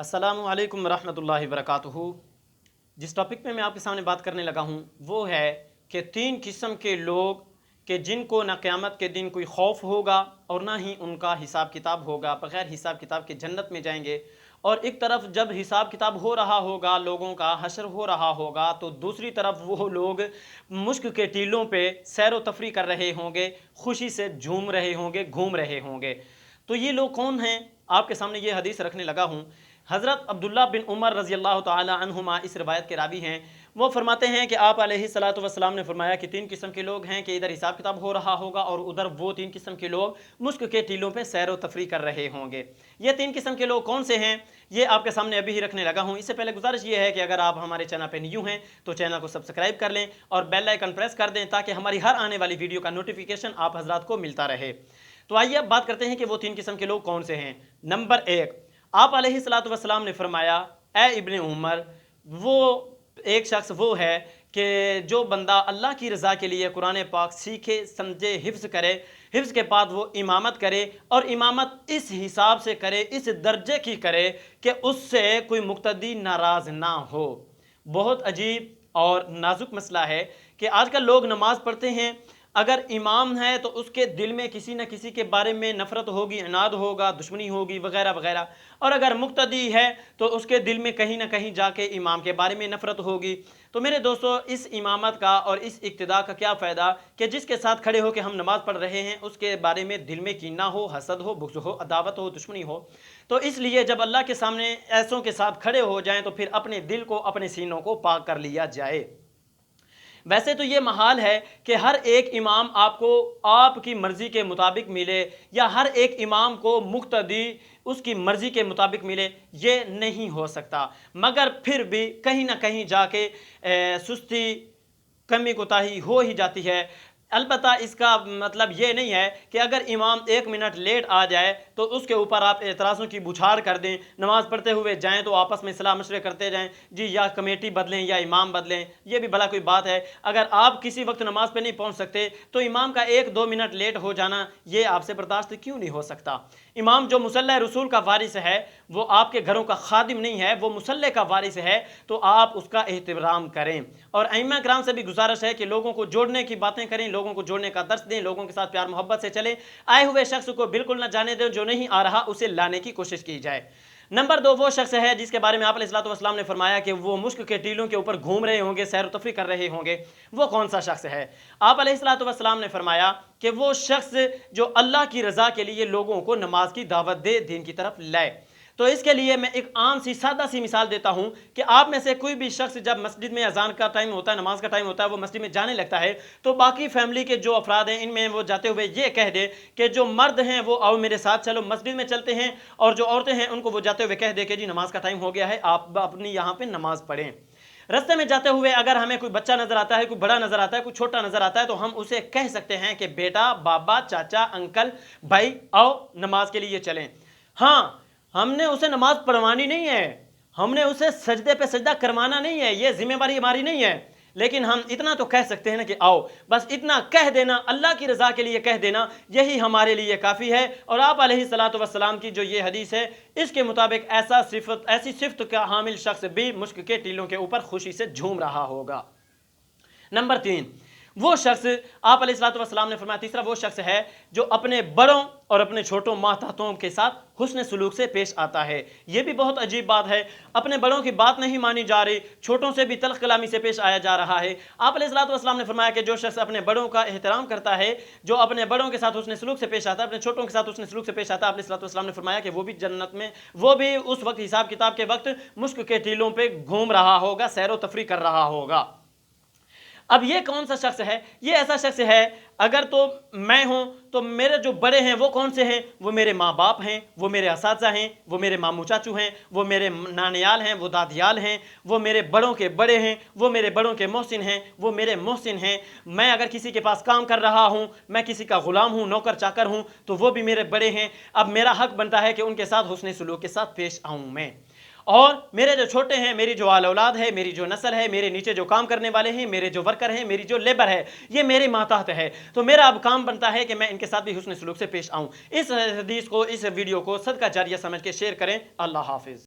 अस्सलामु अलैकुम रहमतुल्लाहि वबरकातुहू। जिस टॉपिक पे मैं आपके सामने बात करने लगा हूँ वो है कि तीन किस्म के लोग कि जिनको न क़यामत के दिन कोई खौफ होगा और ना ही उनका हिसाब किताब होगा, बग़ैर हिसाब किताब के जन्नत में जाएंगे। और एक तरफ जब हिसाब किताब हो रहा होगा, लोगों का हशर हो रहा होगा, तो दूसरी तरफ वो लोग मुश्क के टीलों पे सैर व तफरी कर रहे होंगे, खुशी से झूम रहे होंगे, घूम रहे होंगे। तो ये लोग कौन हैं? आपके सामने ये हदीस रखने लगा हूँ। हज़रत अब्दुल्ला बिन उमर रज़ी अल्लाह ताला अन्हुमा इस रिवायत के रावी हैं। वो फरमाते हैं कि आप अलैहिस्सलातु वस्सलाम ने फरमाया कि तीन किस्म के लोग हैं कि इधर हिसाब किताब हो रहा होगा और उधर वो तीन किस्म के लोग मुश्क के टीलों पे सैर व तफरी कर रहे होंगे। ये तीन किस्म के लोग कौन से हैं, ये आपके सामने अभी ही रखने लगा हूँ। इससे पहले गुजारिश ये है कि अगर आप हमारे चैनल पर न्यू हैं तो चैनल को सब्सक्राइब कर लें और बेल आइकन प्रेस कर दें ताकि हमारी हर आने वाली वीडियो का नोटिफिकेशन आप हजरात को मिलता रहे। तो आइए अब बात करते हैं कि वो तीन किस्म के लोग कौन से हैं। नंबर एक, आप अलैहिस्सलातु वस्सलाम ने फरमाया, ए इब्ने उमर, वो एक शख्स वो है कि जो बंदा अल्लाह की रज़ा के लिए कुरान पाक सीखे, समझे, हिफ्ज़ करे, हिफ्ज़ के बाद वो इमामत करे और इमामत इस हिसाब से करे, इस दर्जे की करे कि उससे कोई मुक्तदी नाराज़ ना हो। बहुत अजीब और नाजुक मसला है कि आजकल लोग नमाज़ पढ़ते हैं, अगर इमाम है तो उसके दिल में किसी न किसी के बारे में नफ़रत होगी, इनाद होगा, दुश्मनी होगी वगैरह वगैरह। और अगर मुक्तदी है तो उसके दिल में कहीं ना कहीं जाके इमाम के बारे में नफ़रत होगी। तो मेरे दोस्तों, इस इमामत का और इस इक्तिदा का क्या फ़ायदा कि जिसके साथ खड़े हो के हम नमाज़ पढ़ रहे हैं उसके बारे में दिल में कीना हो, हसद हो, बुग़्ज़ हो, अदावत हो, दुश्मनी हो। तो इसलिए जब अल्लाह के सामने ऐसों के साथ खड़े हो जाएँ तो फिर अपने दिल को, अपने सीनों को पाक कर लिया जाए। वैसे तो ये महाल है कि हर एक इमाम आपको आपकी मर्ज़ी के मुताबिक मिले या हर एक इमाम को मुक्तदी उसकी मर्ज़ी के मुताबिक मिले, ये नहीं हो सकता। मगर फिर भी कहीं ना कहीं जाके सुस्ती, कमी कोताही हो ही जाती है। अलबत्ता इसका मतलब ये नहीं है कि अगर इमाम 1 मिनट लेट आ जाए तो उसके ऊपर आप एतराज़ों की बुछार कर दें, नमाज़ पढ़ते हुए जाएं तो आपस में सलाह मशवरे करते जाएं, जी या कमेटी बदलें या इमाम बदलें, ये भी भला कोई बात है। अगर आप किसी वक्त नमाज़ पे नहीं पहुंच सकते तो इमाम का 1-2 मिनट लेट हो जाना ये आपसे बर्दाश्त क्यों नहीं हो सकता। इमाम जो मुसल्ला रसूल का वारिस है, वो आपके घरों का खादिम नहीं है, वो मुसल्ले का वारिस है, तो आप उसका एहतराम करें। और अइम्मा किराम से भी गुजारिश है कि लोगों को जोड़ने की बातें करें, लोगों को जोड़ने का दर्स दें, लोगों के साथ प्यार मोहब्बत से चलें। आए हुए शख्स को बिल्कुल ना जाने दें, जो नहीं आ रहा उसे लाने की कोशिश की जाए। नंबर 2 वो शख्स है जिसके बारे में आप अलैहिस्सलातु वस्सलाम ने फरमाया कि वो मुश्क के टीलों के ऊपर घूम रहे होंगे, सैर व तफरी कर रहे होंगे। वो कौन सा शख्स है? आप अलैहिस्सलातु वस्सलाम ने फरमाया कि वो शख्स जो अल्लाह की रज़ा के लिए लोगों को नमाज की दावत दे, दीन की तरफ लाए। तो इसके लिए मैं एक आम सी सादा सी मिसाल देता हूं कि आप में से कोई भी शख्स जब मस्जिद में अजान का टाइम होता है, नमाज का टाइम होता है, वो मस्जिद में जाने लगता है तो बाकी फैमिली के जो अफराद हैं इनमें वो जाते हुए ये कह दे कि जो मर्द हैं वो आओ मेरे साथ चलो मस्जिद में चलते हैं, और जो औरतें हैं उनको वो जाते हुए कह दे कि जी नमाज का टाइम हो गया है, आप अपनी यहाँ पे नमाज पढ़ें। रास्ते में जाते हुए अगर हमें कोई बच्चा नजर आता है, कोई बड़ा नजर आता है, कोई छोटा नजर आता है, तो हम उसे कह सकते हैं कि बेटा, बाबा, चाचा, अंकल, भाई आओ नमाज के लिए चलें। हाँ, हमने उसे नमाज पढ़वानी नहीं है, हमने उसे सजदे पे सजदा करवाना नहीं है, ये जिम्मेवारी हमारी नहीं है। लेकिन हम इतना तो कह सकते हैं ना कि आओ, बस इतना कह देना, अल्लाह की रज़ा के लिए कह देना, यही हमारे लिए काफ़ी है। और आप अलैहिस्सलातु वस्सलाम की जो ये हदीस है इसके मुताबिक ऐसी सिफ़त का हामिल शख्स भी मुश्क के टीलों के ऊपर खुशी से झूम रहा होगा। नंबर 3 वो शख्स, आप अलैहिस्सलातु वस्सलाम ने फरमाया, तीसरा वो शख्स है जो अपने बड़ों और अपने छोटों मातहतों के साथ हुस्न सलूक से पेश आता है। ये भी बहुत अजीब बात है, अपने बड़ों की बात नहीं मानी जा रही, छोटों से भी तल्ख कलामी से पेश आया जा रहा है। आप अलैहिस्सलातु वस्सलाम ने फरमाया कि जो शख्स अपने बड़ों का एहतराम करता है, जो अपने बड़ों के साथ हुस्न सलूक से पेश आता है, अपने छोटों के साथ हुस्न सलूक से पेश आता है, आप अलैहिस्सलातु वस्सलाम ने फरमाया कि वो भी जन्नत में, वो भी उस वक्त हिसाब किताब के वक्त मुश्क के टीलों पर घूम रहा होगा, सैर व तफरी कर रहा होगा। अब ये कौन सा शख्स है? ये ऐसा शख्स है, अगर तो मैं हूं तो मेरे जो बड़े हैं वो कौन से हैं? वो मेरे माँ बाप हैं, वो मेरे असातिज़ा हैं, वो मेरे मामू चाचू हैं, वो मेरे नानियाल हैं, वो दादियाल हैं, वो मेरे बड़ों के बड़े हैं, वो मेरे बड़ों के मोहसिन हैं, वो मेरे मोहसिन हैं। मैं अगर किसी के पास काम कर रहा हूँ, मैं किसी का ग़ुलाम हूँ, नौकर चाकर हूँ, तो वो भी मेरे बड़े हैं। अब मेरा हक़ बनता है कि उनके साथ हुस्न सलूक के साथ पेश आऊँ मैं। और मेरे जो छोटे हैं, मेरी जो आल औलाद है, मेरी जो नस्ल है, मेरे नीचे जो काम करने वाले हैं, मेरे जो वर्कर हैं, मेरी जो लेबर है, ये मेरे मातहत है। तो मेरा अब काम बनता है कि मैं इनके साथ भी हुस्न सलूक से पेश आऊँ। इस हदीस को, इस वीडियो को सदका जारिया समझ के शेयर करें। अल्लाह हाफिज़।